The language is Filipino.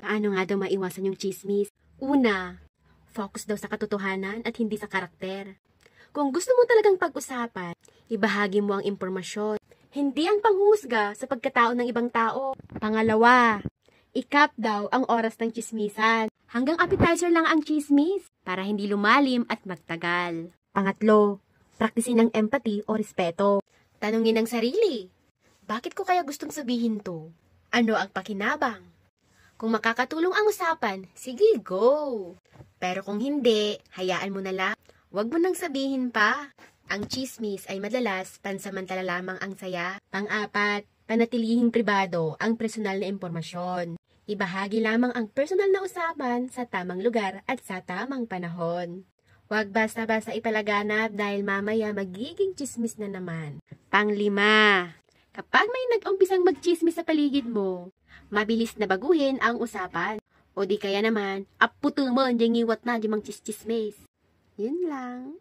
Paano nga daw maiwasan yung chismis? Una, focus daw sa katotohanan at hindi sa karakter. Kung gusto mo talagang pag-usapan, ibahagi mo ang impormasyon, hindi ang panghusga sa pagkatao ng ibang tao. Pangalawa, i-cap daw ang oras ng chismisan. Hanggang appetizer lang ang chismis para hindi lumalim at magtagal. Pangatlo, praktisin ang empathy o respeto. Tanungin ang sarili, bakit ko kaya gustong sabihin to? Ano ang pakinabang? Kung makakatulong ang usapan, sige, go! Pero kung hindi, hayaan mo na lang. Huwag mo nang sabihin pa. Ang chismis ay madalas pansamantala lamang ang saya. Pang-apat, panatilihing pribado ang personal na impormasyon. Ibahagi lamang ang personal na usapan sa tamang lugar at sa tamang panahon. Huwag basta-basta ipalaganap dahil mamaya magiging chismis na naman. Pang-lima, kapag may nag-umpisang mag-chismis sa paligid mo, mabilis na baguhin ang usapan. O di kaya naman, aputo mo, dyan iwat na, dyan mang chismis. Yun lang.